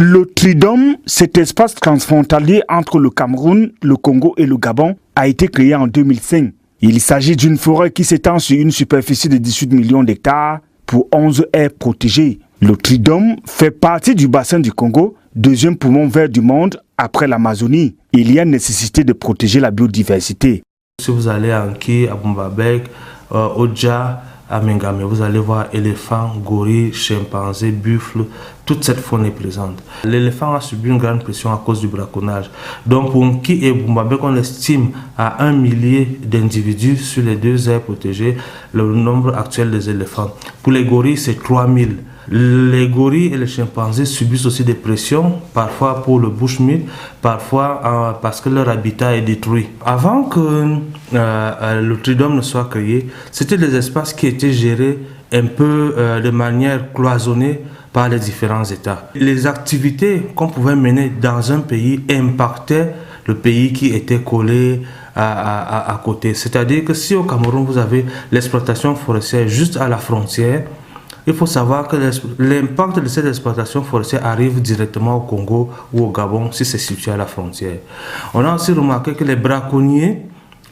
Le Tridom, cet espace transfrontalier entre le Cameroun, le Congo et le Gabon, a été créé en 2005. Il s'agit d'une forêt qui s'étend sur une superficie de 18 millions d'hectares pour 11 aires protégées. Le Tridom fait partie du bassin du Congo, deuxième poumon vert du monde après l'Amazonie. Il y a nécessité de protéger la biodiversité. Si vous allez à Anki, à Bumbabek, Odja, à Mengame, vous allez voir éléphants, gorilles, chimpanzés, buffles, toute cette faune est présente. L'éléphant a subi une grande pression à cause du braconnage. Donc pour Nki et Bumbabek, on estime à 1 millier d'individus sur les 2 aires protégées le nombre actuel des éléphants. Pour les gorilles, c'est 3000. Les gorilles et les chimpanzés subissent aussi des pressions, parfois pour le bushmeat, parfois parce que leur habitat est détruit. Avant que le Tridom ne soit créé, c'était des espaces qui étaient gérés un peu de manière cloisonnée par les différents États. Les activités qu'on pouvait mener dans un pays impactaient le pays qui était collé à côté. C'est-à-dire que si au Cameroun vous avez l'exploitation forestière juste à la frontière, il faut savoir que l'impact de cette exploitation forestière arrive directement au Congo ou au Gabon si c'est situé à la frontière. On a aussi remarqué que les braconniers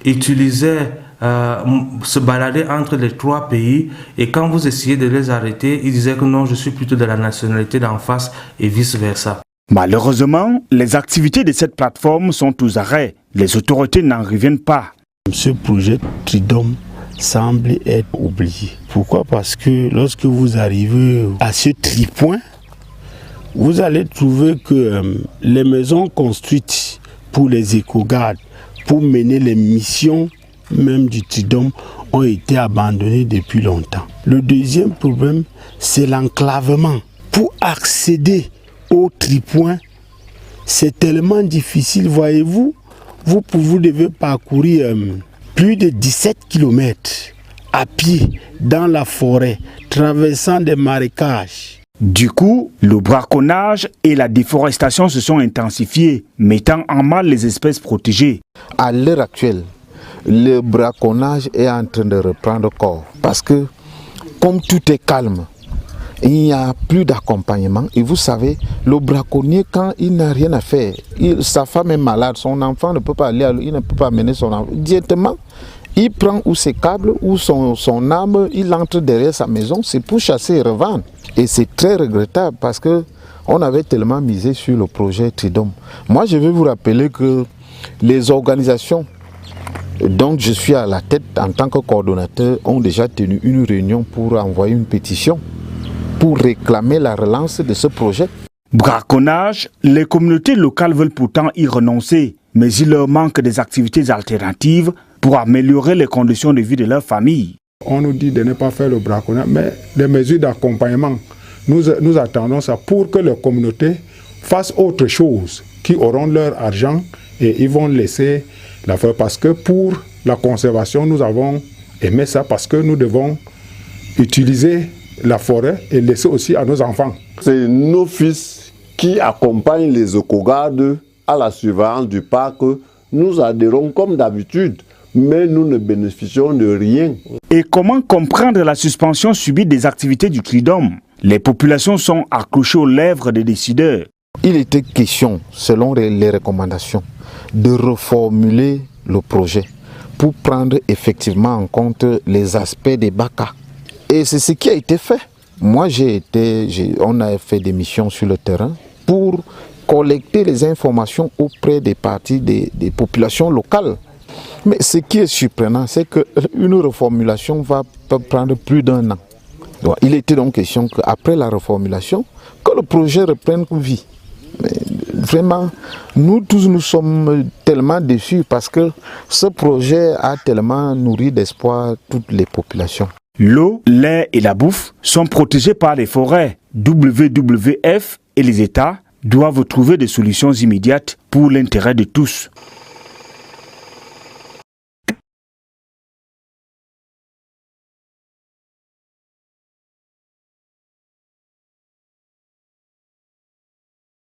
utilisaient se balader entre les 3 pays et quand vous essayez de les arrêter, ils disaient que non, je suis plutôt de la nationalité d'en face et vice-versa. Malheureusement, les activités de cette plateforme sont aux arrêts. Les autorités n'en reviennent pas. Ce projet Tridom semble être oublié. Pourquoi? Parce que lorsque vous arrivez à ce tripoint, vous allez trouver que les maisons construites pour les éco-gardes, pour mener les missions même du Tridom, ont été abandonnées depuis longtemps. Le deuxième problème, c'est l'enclavement. Pour accéder au tripoint, c'est tellement difficile, voyez-vous. Vous devez parcourir plus de 17 km à pied dans la forêt, traversant des marécages. Du coup, le braconnage et la déforestation se sont intensifiés, mettant en mal les espèces protégées. À l'heure actuelle, le braconnage est en train de reprendre corps parce que comme tout est calme, il n'y a plus d'accompagnement. Et vous savez, le braconnier, quand il n'a rien à faire, sa femme est malade, son enfant ne peut pas aller, il ne peut pas amener son enfant. Directement, il prend ou ses câbles ou son arme, il entre derrière sa maison, c'est pour chasser et revendre. Et c'est très regrettable parce qu'on avait tellement misé sur le projet Tridom. Moi, je vais vous rappeler que les organisations dont je suis à la tête en tant que coordonnateur ont déjà tenu une réunion pour envoyer une pétition pour réclamer la relance de ce projet. Braconnage, les communautés locales veulent pourtant y renoncer, mais il leur manque des activités alternatives pour améliorer les conditions de vie de leur famille. On nous dit de ne pas faire le braconnage, mais les mesures d'accompagnement, nous attendons ça pour que les communautés fassent autre chose, qui auront leur argent et ils vont laisser la faire. Parce que pour la conservation, nous avons aimé ça parce que nous devons utiliser la forêt et laisser aussi à nos enfants. C'est nos fils qui accompagnent les éco-gardes à la surveillance du parc. Nous adhérons comme d'habitude, mais nous ne bénéficions de rien. Et comment comprendre la suspension subie des activités du Tridom? Les populations sont accrochées aux lèvres des décideurs. Il était question, selon les recommandations, de reformuler le projet pour prendre effectivement en compte les aspects des BACA. Et c'est ce qui a été fait. Moi, on a fait des missions sur le terrain pour collecter les informations auprès des parties des populations locales. Mais ce qui est surprenant, c'est qu'une reformulation peut prendre plus d'1 an. Donc, il était donc question qu'après la reformulation, que le projet reprenne vie. Mais vraiment, nous tous, nous sommes tellement déçus parce que ce projet a tellement nourri d'espoir toutes les populations. L'eau, l'air et la bouffe sont protégés par les forêts. WWF et les États doivent trouver des solutions immédiates pour l'intérêt de tous.